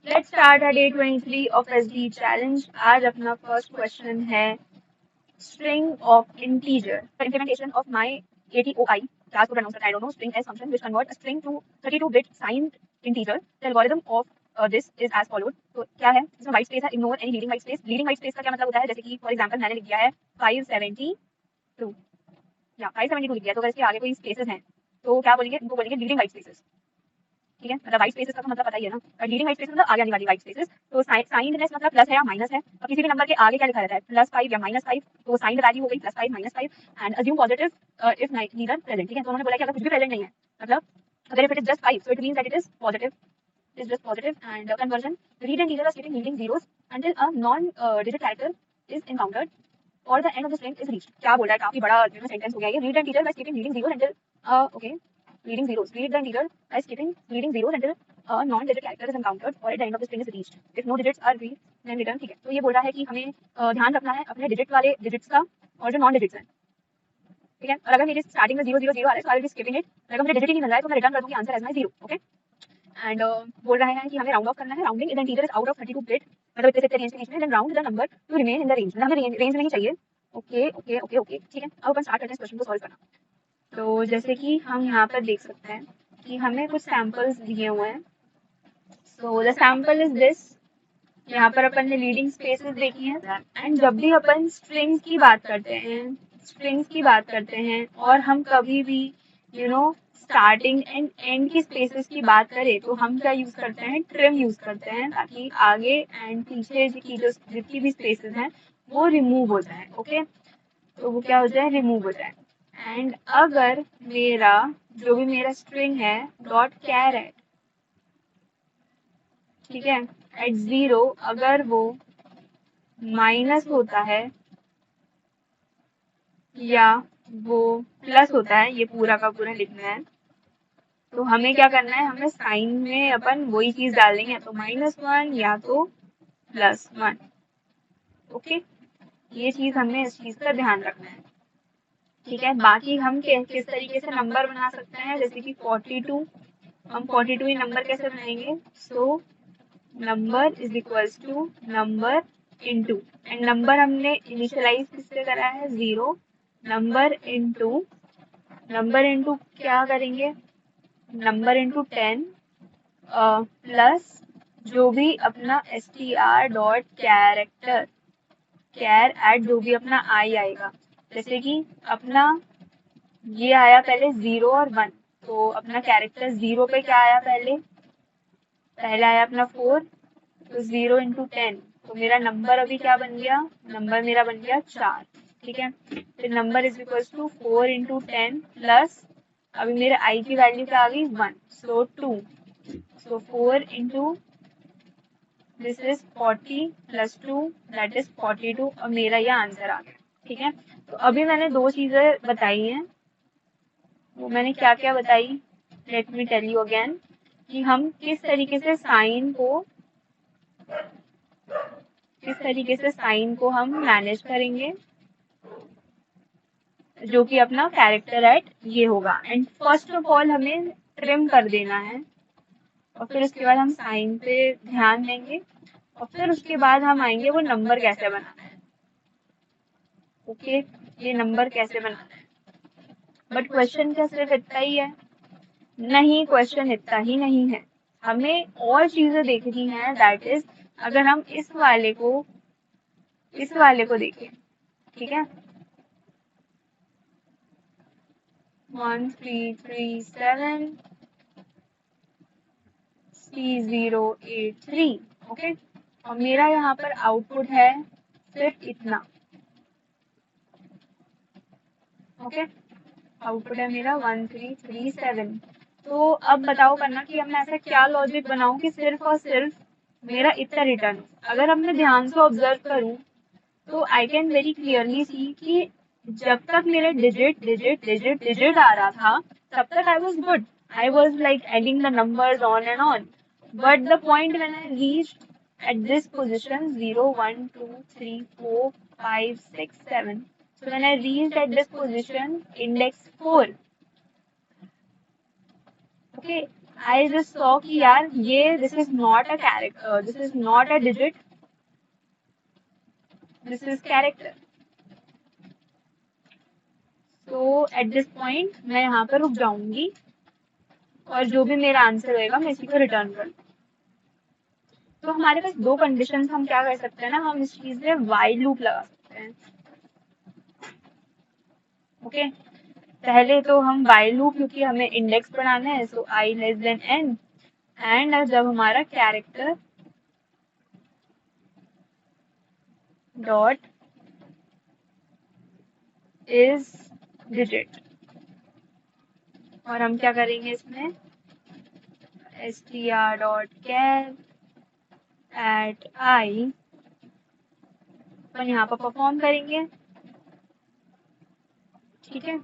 Let's start day 23 of SD challenge. आज अपना first question है string of integer. The implementation of my ATOI class to pronounce it, I don't know, string as function which convert a string to 32-bit signed integer. The algorithm of this is as followed. तो क्या है इसमें white space है, ignore any leading white space. Leading white space का क्या मतलब होता है, जैसे कि फॉर एग्जांपल मैंने लिख दिया है 572 या 572 लिख दिया, तो अगर इसके आगे कोई स्पेसेस हैं तो क्या बोलेंगे, इनको बोलेंगे लीडिंग वाइट स्पेसेस। ठीक है, मतलब वाइट स्पेसेस का तो मतलब पता ही है ना, और लीडिंग वाइट स्पेसेस मतलब आगे आने वाली वाइट स्पेसेस। तो साइंडनेस मतलब प्लस है या माइनस है, अब किसी भी नंबर के आगे क्या लिखा रहता है, +5 या -5, तो साइंड वैल्यू हो गई +5 -5 and assume positive if neither present. ठीक है, तो उन्होंने बोला कि अगर कुछ भी प्रेजेंट नहीं है, मतलब अगर if it is just 5 so it means that it is positive, is just positive and conversion. Read and teacher are skipping leading zeros until a non-digit character is encountered or the end of the string is reached. क्या बोल रहा है, काफी बड़ा sentence हो गया ये। Read and teacher by skipping leading zeros until okay leading zeros. Read the teacher by skipping leading zeros until a non-digit character is encountered or at the end of the string is reached. If no digits are reached then return. ठीक है, तो ये बोल रहा है कि हमें ध्यान रखना है अपने डिजिट वाले डिजिट्स का और जो नॉन डिजिट्स हैं। ठीक है, और अगर मेरी स्टार्टिंग में 0 0 0 आ रहा है तो I will be skipping it. अगर मुझे डिजिट ही नहीं मिल रहा है तो मैं रिटर्न कर दूंगी answer as my 0। Okay, and बोल रहे हैं कि हमें राउंड ऑफ करना है। Rounding is an integer is out of 32 bit, मतलब इतने से रेंज के बीच में, then round the number to remain in the range, मतलब हमें रेंज में ही चाहिए। ओके ओके ओके ओके, ठीक है, अब अपन स्टार्ट करते हैं इस क्वेश्चन को सॉल्व करना। तो जैसे कि हम यहाँ पर देख सकते हैं कि हमें कुछ सैंपल्स दिए हुए हैं। So the sample is this. यहाँ पर अपन ने लीडिंग स्पेसेस देखी हैं, एंड जब भी अपन स्ट्रिंग्स की बात करते हैं और हम कभी भी स्टार्टिंग एंड एंड की स्पेसेस की बात करें तो हम क्या यूज करते हैं, ट्रिम यूज करते हैं, ताकि आगे एंड पीछे की जो जितनी भी स्पेसेस हैं वो रिमूव हो जाए। ओके, तो वो क्या हो जाए, रिमूव हो जाए। एंड अगर मेरा स्ट्रिंग है डॉट कैरेट, ठीक है, एट 0 अगर वो माइनस होता है या वो प्लस होता है, ये पूरा का पूरा लिखना है। तो हमें क्या करना है, हमें साइन में अपन वही चीज डाल देंगे, तो -1 या तो +1। ओके, ये चीज हमें इस चीज का ध्यान रखना है। ठीक है, बाकी हम किस तरीके से नंबर बना सकते हैं, जैसे कि 42, हम 42 ही नंबर कैसे बनाएंगे, so number is equals to number into, and number हमने इनिशियलाइज किससे करा है, 0। नंबर इनटू क्या करेंगे, नंबर इनटू 10 प्लस जो भी अपना str dot character char at जो भी अपना आई आएगा, जैसे कि अपना ये आया पहले 0 और 1, तो अपना कैरेक्टर 0 पे क्या आया, पहले आया अपना 4, तो 0 इंटू 10, तो मेरा नंबर अभी क्या बन गया, नंबर मेरा बन गया 4। ठीक है, फिर number is equals to 4 into 10 plus अभी मेरे आई की वैल्यू क्या आ गई, 1, so 2, so 4 into this is 40 plus 2 that is 42, और मेरा ये आंसर आ गया। ठीक है, तो अभी मैंने दो चीजें बताई हैं, वो मैंने क्या क्या बताई, let me tell you again, कि हम किस तरीके से साइन को हम मैनेज करेंगे, जो कि अपना कैरेक्टर एट ये होगा। एंड फर्स्ट ऑफ ऑल हमें ट्रिम कर देना है, और फिर उसके बाद हम साइन पे ध्यान देंगे, और फिर उसके बाद हम आएंगे वो नंबर कैसे बनाना है। ओके, ये नंबर कैसे बनाना है। बट क्वेश्चन क्या सिर्फ इतना ही है, नहीं, क्वेश्चन इतना ही नहीं है, हमें और चीजें देखनी है। दैट इज, अगर हम इस वाले को देखें, ठीक है, 1337 C083। ओके, और मेरा यहाँ पर आउटपुट है सिर्फ इतना। ओके, आउटपुट है मेरा 1337। तो अब बताओ करना कि अब मैं ऐसा क्या लॉजिक बनाऊं कि सिर्फ और सिर्फ मेरा इतना रिटर्न। अगर अब मैं ध्यान से ऑब्जर्व करूं तो I can very clearly see कि जब तक मेरे डिजिट आ रहा था तब तक I was good, I was like adding the numbers on and on. But the point when I reached at this position 0 1 2 3 4 5 6 7, so when I reached at this position index 4, okay, I just saw कि यार ये this is not a character, this is not a digit, this is character. तो at this point मैं यहाँ पर रुक जाऊंगी और जो भी मेरा आंसर होएगा मैं इसी को रिटर्न कर दूंगी। तो हमारे पास दो कंडीशंस, हम क्या कर सकते हैं ना, हम इस चीज में व्हाइल लूप लगा सकते हैं। ओके, पहले तो हम व्हाइल लूप, क्योंकि हमें इंडेक्स बनाना है, सो आई लेस देन एन, एंड जब हमारा कैरेक्टर डॉट इज डिजिट, और हम क्या करेंगे इसमें str डॉट कैर एट आई, अपन यहाँ पर परफॉर्म करेंगे। ठीक है,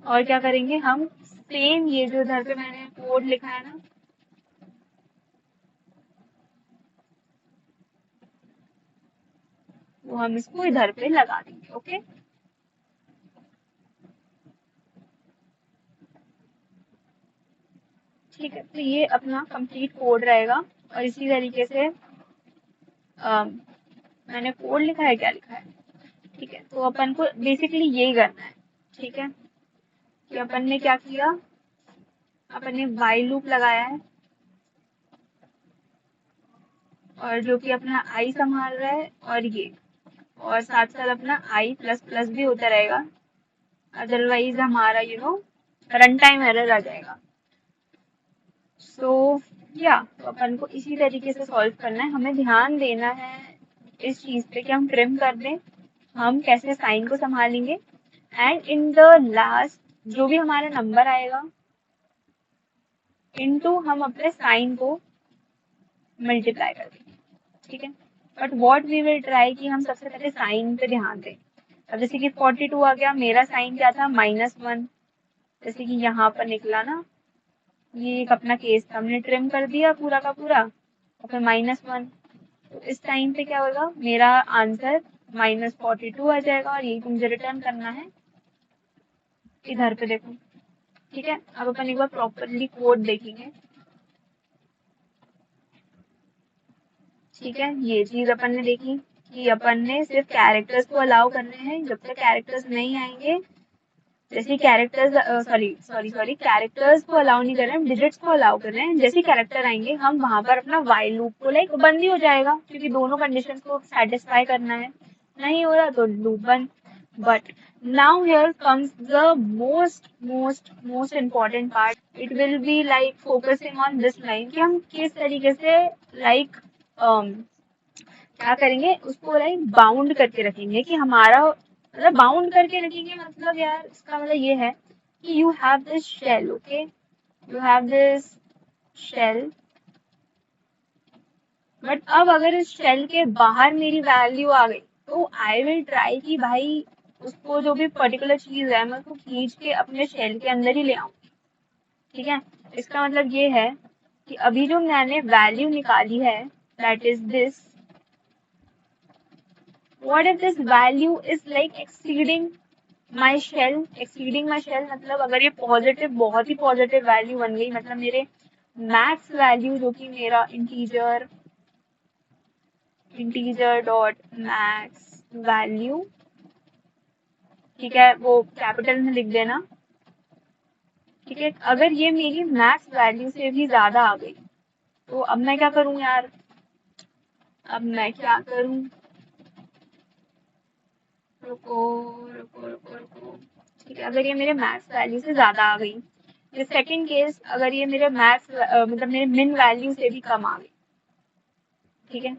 और क्या करेंगे हम, सेम ये जो इधर पे मैंने कोड लिखा है ना, वो हम इसको इधर पे लगा देंगे। ओके, ठीक है, तो ये अपना कंप्लीट कोड रहेगा। और इसी तरीके से मैंने कोड लिखा है, क्या लिखा है, ठीक है, तो अपन को बेसिकली यही करना है। ठीक है, कि अपन ने क्या किया, अपन ने व्हाइल लूप लगाया है, और जो कि अपना आई संभाल रहा है, और साथ साथ अपना आई प्लस प्लस भी होता रहेगा, अदरवाइज हमारा रन टाइम एरर आ जाएगा। सो तो अपन को इसी तरीके से सॉल्व करना है। हमें ध्यान देना है इस चीज पे कि हम ट्रिम कर दें, हम कैसे साइन को संभालेंगे, एंड इन द लास्ट जो भी हमारा नंबर आएगा इनटू हम अपने साइन को मल्टीप्लाई कर देंगे। ठीक है, but what we will try कि हम सबसे पहले साइन पे ध्यान दें। अब जैसे कि 42 आ गया, मेरा साइन क्या था, -1, जैसे कि यहाँ पर निकला ना, ये एक अपना केस था, हमने ट्रिम कर दिया पूरा का पूरा, और फिर -1, तो इस टाइम पे क्या होगा, मेरा आंसर -42 आ जाएगा, और यही तो मुझे रिटर्न करना है। इधर पे देखो, ठीक है, अब अपन एक बार प्रॉपरली कोड देखेंगे। ठीक है, ये चीज अपन ने देखी कि अपन ने सिर्फ कैरेक्टर्स को अलाउ करने हैं, जब तक कैरेक्टर्स नहीं आएंगे, जैसे कैरेक्टर्स सॉरी कैरेक्टर्स को अलाउ नहीं कर रहे हैं, हम डिजिट्स को अलाउ कर रहे हैं। जैसे कैरेक्टर आएंगे हम वहां पर अपना व्हाइल लूप को बंद ही हो जाएगा, क्योंकि दोनों कंडीशंस को सेटिस्फाई करना है। नहीं हो रहा तो लूप बंद। But now here comes the most important part, it will be like focusing on this line, कि हम किस तरीके से क्या करेंगे, उसको बाउंड करके रखेंगे, कि हमारा मतलब बाउंड करके रखेंगे, मतलब यार इसका मतलब ये है कि you have this shell, okay, you have this shell, but अब अगर इस शेल के बाहर मेरी वैल्यू आ गई, तो आई विल ट्राई कि भाई उसको जो भी पर्टिकुलर चीज है मैं उसको खींच के अपने शेल के अंदर ही ले आऊं। ठीक है, इसका मतलब ये है कि अभी जो मैंने वैल्यू निकाली है, that is this, what if this value is like exceeding my shell, मतलब अगर ये पॉजिटिव, बहुत ही पॉजिटिव वैल्यू बन गई, मतलब मेरे मैक्स वैल्यू जो कि मेरा इंटीजर डॉट मैक्स वैल्यू, ठीक है, वो कैपिटल में लिख देना। ठीक है, अगर ये मेरी मैक्स वैल्यू से भी ज्यादा आ गई, तो अब मैं क्या करूं यार, अब मैं क्या करूं, रुको रुको रुको रुको, ठीक है, अगर ये मेरे मैक्स वैल्यू से ज्यादा आ गई, ये सेकंड केस, अगर ये मेरे मैक्स मतलब मेरे मिन वैल्यू से भी कम आ गई, ठीक है,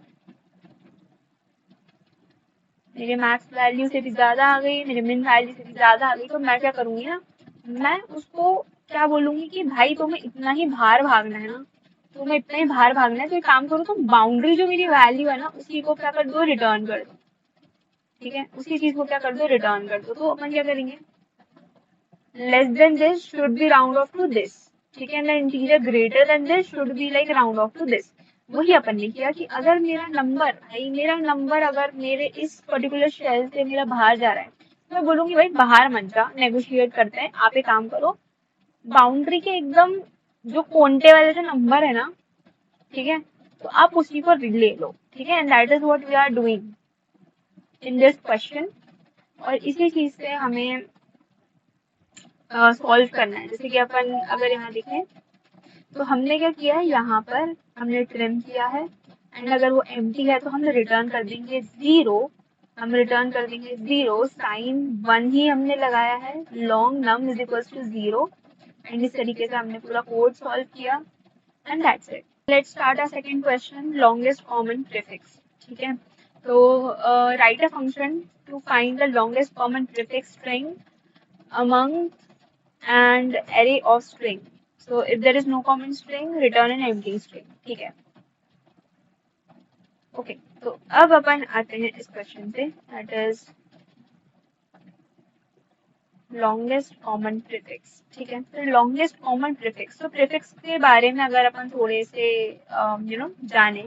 मेरे मैक्स वैल्यू से भी ज्यादा आ गई, मेरे मिन वैल्यू से भी ज्यादा आ गई, तो मैं क्या करूंगी ना, मैं उसको क्या बोलूंगी कि भाई तुम्हें इतना ही बाहर भागना है ना, तुम्हें इतना ही बाहर भागना है, तो एक काम करो, तुम बाउंड्री जो मेरी वैल्यू है ना उसी को क्या कर दो, रिटर्न कर दो। ठीक है, उसी चीज को क्या कर दो, रिटर्न कर दो। तो अपन क्या करेंगे, less than this should be round off to this, ठीक है ना, integer greater than this should be like round off to this. वही अपन ने किया कि अगर मेरा नंबर अगर मेरे इस पर्टिकुलर शेल से मेरा बाहर जा रहा है, तो मैं बोलूंगी भाई बाहर मत जा, नेगोशिएट करते हैं, आप एक काम करो, बाउंड्री के एकदम जो कोंटे वाले जो नंबर है ना, ठीक है, तो आप उसी को ले लो, ठीक है, and that is what we are doing in this question. और इसी चीज से हमें सॉल्व करना है। जैसे कि अपन अगर यहाँ देखें तो हमने क्या किया है, यहाँ पर हमने ट्रिम किया है, एंड अगर वो एम्प्टी है तो हम रिटर्न कर देंगे 0, हम रिटर्न कर देंगे 0, साइन 1 ही हमने लगाया है, long num is equals to 0, and इस तरीके से हमने पूरा कोड सॉल्व किया, and that's it. Let's start our second question, longest common prefix. ठीक है, तो right a function to find the longest common prefix string among and array of string. So if there is no common string, return an empty string. ठीक है, okay. तो अब अपन आते हैं इस क्वेश्चन पे, that is longest common prefix. ठीक है, तो लॉन्गेस्ट कॉमन प्रीफिक्स, तो प्रीफिक्स के बारे में अगर अपन थोड़े से जाने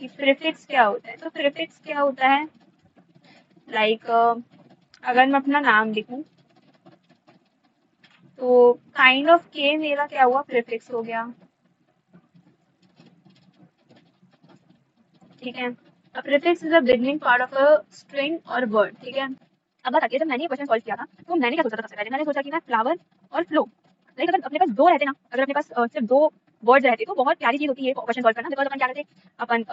कि प्रीफिक्स क्या होता है, तो प्रीफिक्स क्या होता है, लाइक अगर मैं अपना नाम लिखूं तो काइंड ऑफ के मेरा क्या हुआ, प्रीफिक्स हो गया। ठीक है, a prefix is a beginning part of a string or word। ठीक है, अब बात आती है, जब मैंने ये क्वेश्चन सॉल्व किया था तो मैंने क्या सोचा था, सबसे पहले मैंने सोचा कि मैं फ्लावर और फ्लो, लाइक अगर अपने पास दो रहते ना, अगर अपने पास सिर्फ दो वर्ड्स रहते तो बहुत प्यारी चीज होती है क्वेश्चन सॉल्व करना। बिकॉज अपन क्या करते, अपन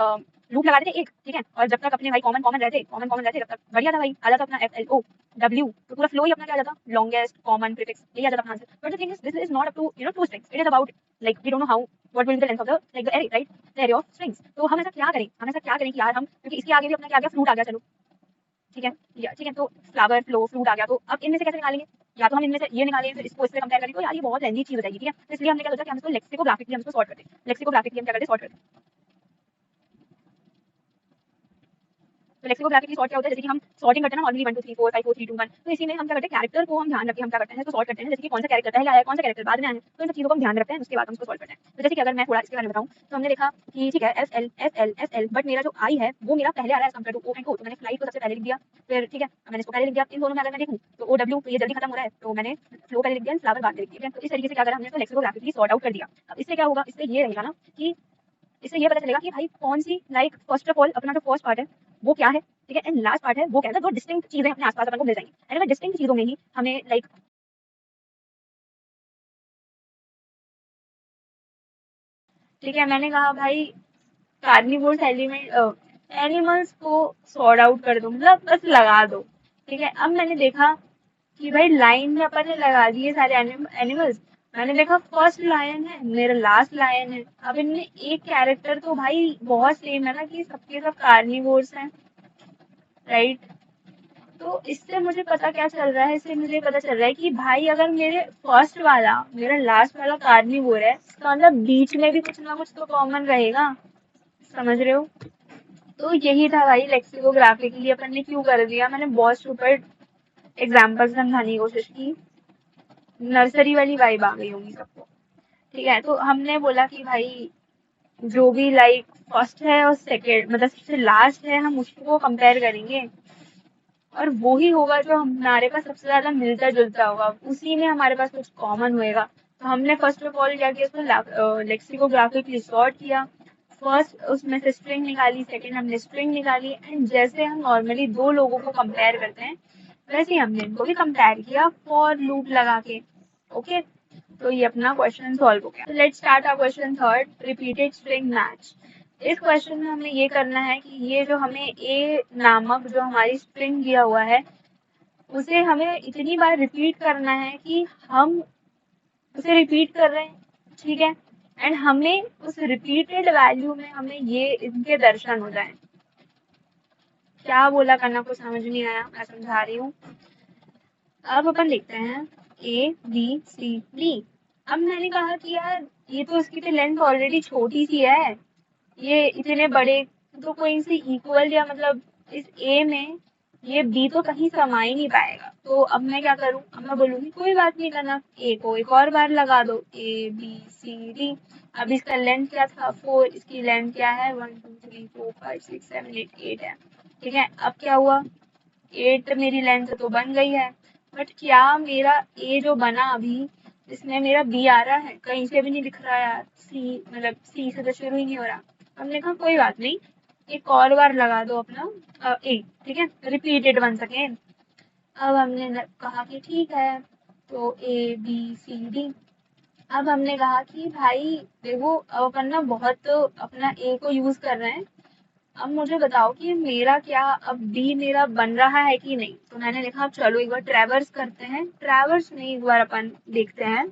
लूप लगा देते एक, ठीक है, और जब तक अपने भाई कॉमन कॉमन रहते तब तक बढ़िया था भाई, आ जाता अपना FLO W, तो पूरा फ्लो ही अपना क्या आ जाता, लॉन्गेस्ट कॉमन प्रीफिक्स, यही आ जाता अपना answer. But the thing is, this is not up to two strings, it is about like we don't know how what will be the length of the like the array, right, the array of strings. तो हम ऐसा क्या करें, कि यार हम, क्योंकि इसके आगे भी अपना क्या आ गया, फ्रूट आ गया, चलो ठीक है, या ठीक है, तो फ्लावर फ्लो फ्रूट आ गया, तो अब इनमें से कैसे निकालेंगे, या तो हम इनमें से ये निकालें फिर इसको इससे कंपेयर करें, तो यार ये बहुत लेंथी चीज हो जाएगी। ठीक है, तो इसलिए हमने क्या सोचा कि हम इसको लेक्सिकोग्राफिकली हम इसको सॉर्ट करते हैं, लेक्सिकोग्राफिकली हम क्या करते हैं, सॉर्ट करते हैं। तो लेक्सिकोग्राफिकली सॉर्ट क्या होता है, जैसे कि हम सॉर्टिंग करते हैं ना, ऑलरेडी 1 2 3 4 5 4 3 2 1, तो इसी में हम क्या करते हैं, कैरेक्टर को हम ध्यान रखते हैं, हम क्या करते हैं इसको सॉर्ट करते हैं, जैसे कि कौन सा कैरेक्टर पहले आया है, कौन सा कैरेक्टर बाद में आया है, तो इन सब चीजों को हम ध्यान रखते हैं, उसके बाद हम इसको सॉल्व करते हैं। तो जैसे कि अगर मैं थोड़ा इसके बारे में बताऊं, तो हमने देखा कि ठीक है, FL बट मेरा जो आई है वो मेरा पहले आ रहा है compare to O and O, तो मैंने फ्लाइट को सबसे पहले लिख दिया, फिर ठीक है मैंने इसको पहले लिख दिया। इन दोनों में अगर मैं देखूं तो OW, तो ये जल्दी खत्म हो रहा है, तो मैंने फ्लो पहले लिख दिया, फ्लावर बाद में लिख दिया। तो इस तरीके से क्या करा हमने, तो लेक्सिकोग्राफिकली सॉर्ट आउट कर दिया। अब इससे क्या होगा, इससे ये रहेगा ना कि इससे ये पता चलेगा कि भाई कौन सी, लाइक फर्स्ट ऑफ ऑल अपना जो फर्स्ट पार्ट है वो क्या है, ठीक है, एंड लास्ट पार्ट है वो क्या है, दो डिस्टिंक्ट चीजें अपने आसपास अपन को मिल जाएंगी। एंड अगर डिस्टिंक्ट चीजों में ही हमें लाइक, ठीक है, मैंने कहा भाई कार्निवोर्स एलिमेंट एनिमल्स को सॉर्ट आउट कर दो, मतलब बस लगा दो। ठीक है, अब मैंने देखा कि भाई लाइन में अपन ने लगा दिए सारे एनिमल्स, मैंने देखा फर्स्ट लायन है, मेरा लास्ट लायन है, अब इनमें एक कैरेक्टर तो भाई बहुत सेम है ना, कि सबके सब कार्निवोर्स हैं, राइट। तो इससे मुझे पता क्या चल रहा है, इससे मुझे पता चल रहा है कि भाई अगर मेरे फर्स्ट वाला मेरा लास्ट वाला कार्निवोर है, तो मतलब बीच में भी कुछ ना कुछ तो कॉमन रहेगा, समझ रहे हो। तो यही था भाई, लेक्सिकोग्राफिकली अपन ने क्यों कर दिया, मैंने बहुत सुपर एग्जाम्पल समझाने की कोशिश की, नर्सरी वाली वाइब आ गई होंगी सबको। ठीक है, तो हमने बोला कि भाई जो भी लाइक फर्स्ट है और सेकेंड मतलब सबसे लास्ट है, हम उसको कंपेयर करेंगे, और वो ही होगा जो हमारे पास सबसे ज्यादा मिलता जुलता होगा, उसी में हमारे पास कुछ कॉमन होएगा। तो हमने फर्स्ट ऑफ ऑल क्या किया, उसको लेक्सिकोग्राफिकली सॉर्ट किया, फर्स्ट उसमें से स्ट्रिंग निकाली, सेकंड हमने स्ट्रिंग निकाली, एंड जैसे हम नॉर्मली दो लोगों को कंपेयर करते हैं वैसे ही हमने इनको भी कंपेयर किया फॉर लूप लगा के। ओके, तो ये अपना क्वेश्चन सॉल्व हो गया। Let's start our question third, repeated string match. इस क्वेश्चन में हमें ये करना है कि ये जो हमें ए नामक जो हमारी स्ट्रिंग दिया हुआ है उसे हमें इतनी बार रिपीट करना है कि हम उसे रिपीट कर रहे हैं, ठीक है, एंड हमें उस रिपीटेड वैल्यू में हमें ये इनके दर्शन हो जाए। क्या बोला करना, कुछ समझ नहीं आया, मैं समझा रही हूँ। अब अपन देखते हैं ABCD। अब मैंने कहा कि यार ये तो इसकी तो लेंथ ऑलरेडी छोटी सी है, ये इतने बड़े तो कोई से इक्वल या मतलब इस ए में ये बी तो कहीं समा ही नहीं पाएगा। तो अब मैं क्या करूं, अब मैं बोलूंगी कोई बात नहीं करना, ए को एक और बार लगा दो, ABCD। अब इसका लेंथ क्या था 4, इसकी लेंथ क्या है 1 2 3 4 5 6 7 8 8 है। ठीक है, अब क्या हुआ, 8 मेरी लेंथ तो बन गई है, बट क्या मेरा ए जो बना अभी इसमें मेरा बी आ रहा है, कहीं से भी नहीं दिख रहा यार। सी मतलब सी से तो शुरू ही नहीं हो रहा। हमने कहा कोई बात नहीं, एक और बार लगा दो अपना ए, ठीक है, रिपीटेड 1 सेकेंड। अब हमने कहा कि ठीक है, तो ए बी सी डी। अब हमने कहा कि भाई देखो, अब अपन ना बहुत अपना ए को यूज कर रहे हैं, अब मुझे बताओ कि मेरा क्या अब बी मेरा बन रहा है कि नहीं। तो मैंने लिखा अब चलो एक बार ट्रैवर्स करते हैं, ट्रैवर्स में एक बार अपन देखते हैं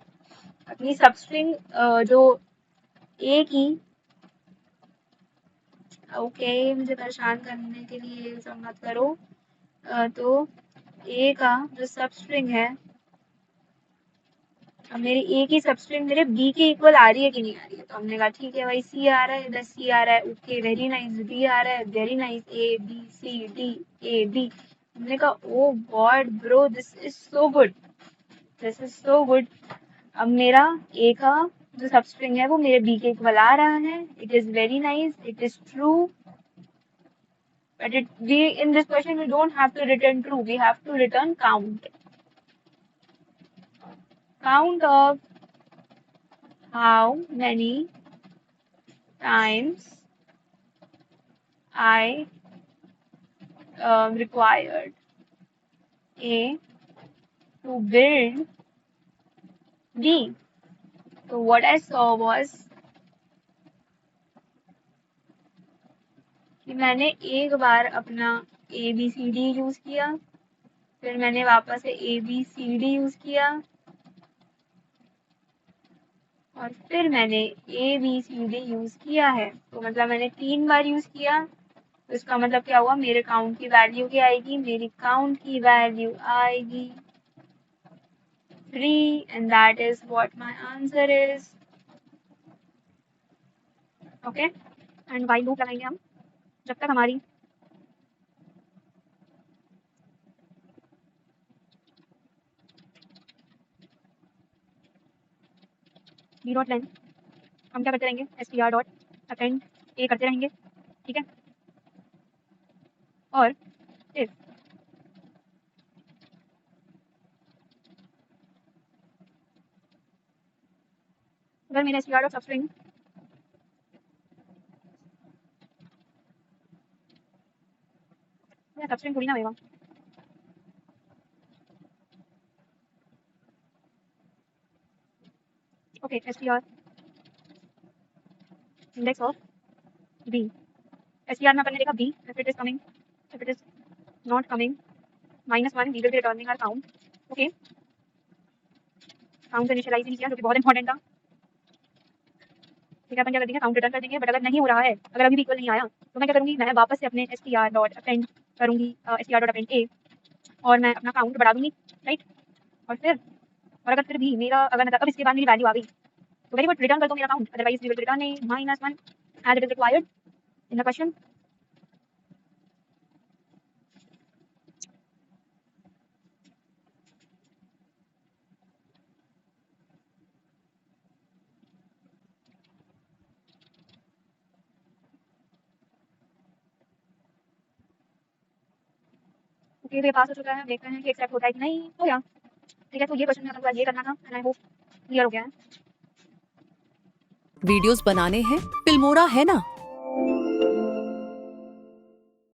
अपनी सबस्ट्रिंग जो ए की। ओके, मुझे परेशान करने के लिए सब मत करो। तो ए का जो सबस्ट्रिंग है, अब मेरी ए की सबस्ट्रिंग मेरे बी के इक्वल आ रही है कि नहीं आ रही है। तो हमने कहा ठीक है भाई, सी आ रहा है, इधर सी आ रहा है, ओके वेरी नाइस। बी आ रहा है, very nice. A B C D A B. हमने कहा oh god bro, this is so good, this is so good. अब मेरा ए का जो सबस्ट्रिंग है वो मेरे बी के इक्वल आ रहा है। It is very nice, it is true. But we in this question we don't have to return true, we have to return count. Count of how many times I required A to build B. So what I saw was कि मैंने एक बार अपना A B C D use किया, फिर मैंने वापस से A B C D use किया, और फिर मैंने A B C D use किया है। तो मतलब मैंने 3 बार यूज किया। तो इसका मतलब क्या हुआ, मेरे काउंट की वैल्यू क्या आएगी, मेरी काउंट की वैल्यू आएगी 3, and that is what my answer is. Okay, and while loop लगाएंगे हम जब तक हमारी बी डॉट लेंथ, हम क्या करते रहेंगे, S T R dot append A करते रहेंगे, ठीक है। और इफ अगर मेरा S T R dot substring substring थोड़ी ना होगा, okay, S T R index of B. S T R में अपन ने देखा B, if it is coming, if it is not coming, -1, we will be returning our count. Okay, count initialise नहीं किया जो कि बहुत इंपॉर्टेंट था, ठीक है। अपन क्या कर देंगे, काउंट रिटर्न कर देंगे। बट अगर नहीं हो रहा है, अगर अभी भी इक्वल नहीं आया, तो मैं क्या करूंगी, मैं वापस से अपने S T R dot append करूंगी, S T R dot append A, और मैं अपना काउंट बढ़ा दूंगी, राइट। और फिर और अगर फिर भी मेरा अगर मतलब अब इसके बाद मेरी वैल्यू आ गई, तो वेरी गुड, रिटर्न कर दो मेरा count, otherwise we will return a -1 as it is required in the question. Okay, तो ये पास हो चुका है, देखते हैं कि एक्सेप्ट होता है कि नहीं। हो गया, ठीक है। तो ये क्वेश्चन में ये करना था, एंड आई होप क्लियर हो गया है। वीडियोस बनाने हैं, फिल्मोरा है ना।